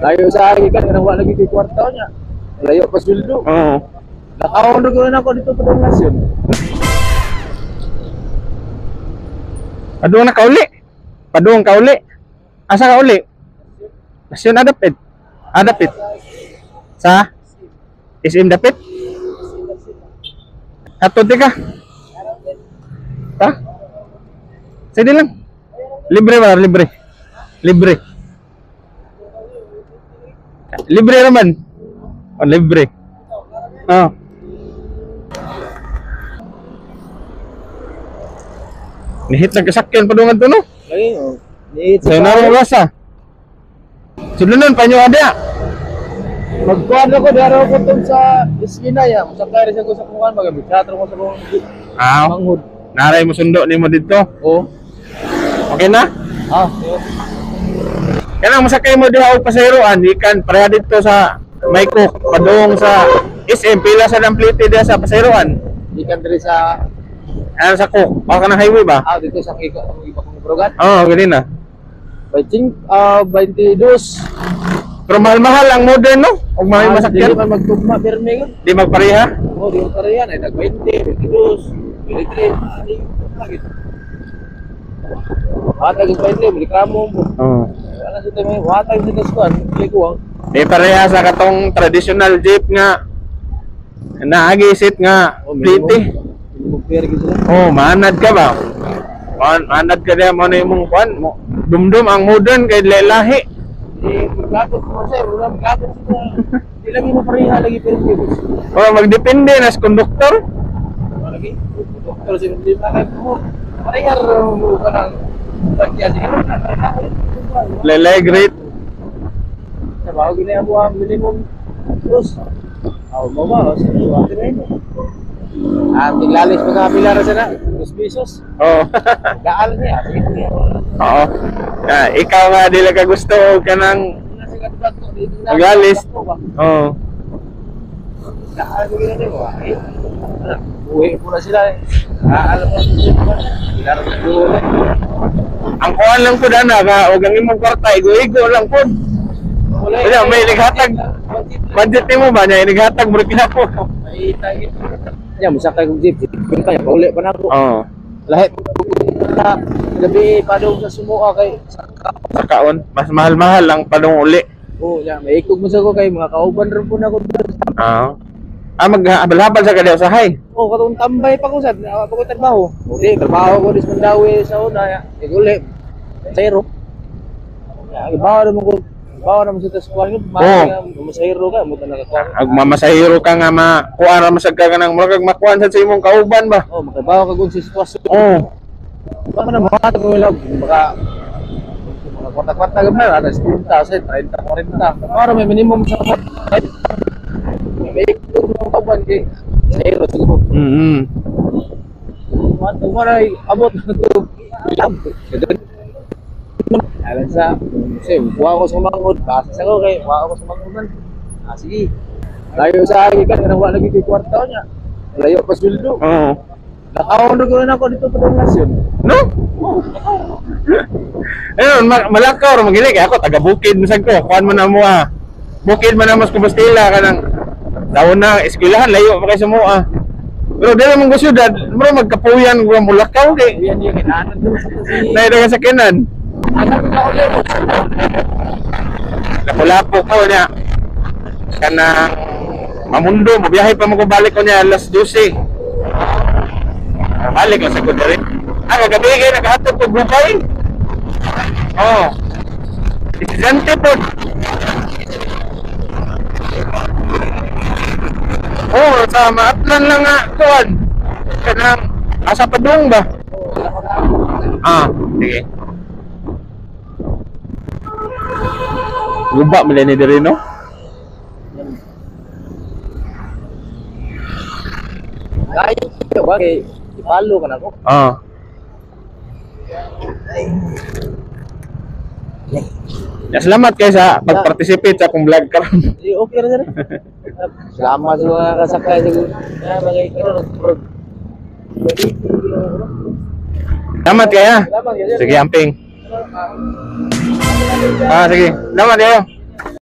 Layo sa akin kan kanang wala lagi kay kwarta niya. Layo pa sweldo. Oo. Nakaon ko na ako dito sa Nasyon. Paduong na kauli. Paduong kauli. Asa kauli? Nasyon adapit. Adapit. Sa SM dapit. Atod ka. Ha? Sige lang. Libre ba? Libre. Libre. Libre naman. Oh, libre. Oh. Nihit na kasakyan padungan to no? Lagi oh. Ni Sa narong rasa. Sulunon pa nyo ada. magkuhan ako daro ko tong sa iskina ya. Musakay rin ko sa kuhan magamit. Teatro ko sa kuhan. Ah. Manghud. Naray mo sundo nimo dito. Oh. Okay na? Ah. Kanang masakay mo diha og pasayeroan ikan pareha dito sa Mayko padung sa SM pila sa damplite diha sa pasayeroan. Ikan diri sa Ano sa Cook? Baka ng highway ba? dito sa iba kong brogan. Oo, gani na. 22. Pero mahal-mahal ang modern no? Og mga Dili masakyan. man magtugma pirmi gud. Di magpareha. Oh, di ko yan ay nag 20, 22, 23. Lagi. Hatag is 20, reklamo mo. Oo. Wala sa tayo, hatag sa daskuan, hindi ko Di pareha sa katong traditional jeep nga naagisit nga plite. Mag-fair gitu lang. Oh, manad ka ba? Manad ka diha mo na imong kwan mo. Dumdum ang modern kay lahi. Magkakot mo sir, wala magkakot sila. Hindi lagi mo pareha lagi pirmi boss. Oh, magdepende na sa konduktor. Lagi, doktor sila hindi na kayo mo. Pareha mo ka ng bagyan. Lelay great. Trabaho ginaya mo ang minimum terus. Mo ba? Sige, wala rin. Tiglalis mga pilar sana, 2 pesos. Oh. Gaal niya. Oo. Ikaw nga dila ka gusto ka nang magalis. Oo. Gaal ko ginaya mo. Uwi po na sila. Alam mo, pilar na doon. Ang kuhan lang po dana ka o ang imong kwarta igo-igo lang po. Wala, may naghatag. Budget mo ba niya? Naghatag mo rin po. May tagit. Ya, musakay kong jeep. Pinta niya, pauli pa na ako. Oo. Lahit na gabi pa daw sa sumuka kay Sakaon. Mas mahal-mahal lang padong uli. oh, ya, may ikog mo sa ko kay mga kauban rin po na ako. Oo. Maghabal-habal sa kadaw sa hay. Oh, katong tambay pa ko sad, pa ko trabaho. Di, trabaho ko dis Mandawi sa una ya. Iguli. Zero. Ya, ibaw naman ko. Ibaw naman sa taskuan ko. Masahiro ka, mo ta nakakuan. Ag mamasahiro ka nga makuha ra masag ka nang murag makuan sa imong kauban ba. Oh, makabaw ka kung si sitwasyon. Oo. Baka na mga ko nila baka mga kwarta-kwarta gamay ada 10,000, 30, 40. Para may minimum sa may ikot mo kauban kay zero siguro. Maray abot na to. Alam sa, kasi buha ko sa mangod, basa sa ko kay buha ko sa mangodan. Sige. Layo sa akin kan kanang wala lagi kay kwarta niya. Layo pa sweldo. Oo. Nakaon ko na ako dito sa Nasyon. No? Ayun, malakaw ra magili kay ako taga Bukid misag ko. Kuan man na mo ah. Bukid man na mas Compostela kanang daw na eskwelahan layo pa kay sa mo ah. Pero dili man go syudad, bro magkapuyan ko mulakaw kay. Yan yung kinaanan dito sa si Naida sa kinan. anak ko ulit. Lapo-lapo ko niya. Kanang mamundo, mabiyahe pa mo ko balik ko niya alas 12. Balik lang sa ko diri. Kagabi kay naghatod ko bukay. Oh. Estudyante po. Oh, sa maatlan lang nga kuan. Kanang asa padung ba? Ah, sige. Guba mo ni diri no? Ay, ba kay ipalo ka na ko. Ah. Ya, salamat kayo sa pag-participate sa akong vlog karon. Okay ra dere. Salamat sa mga kasakay sa mga karon. Salamat kaya. Salamat, Sige, amping. Ah, sige. Salamat kayo.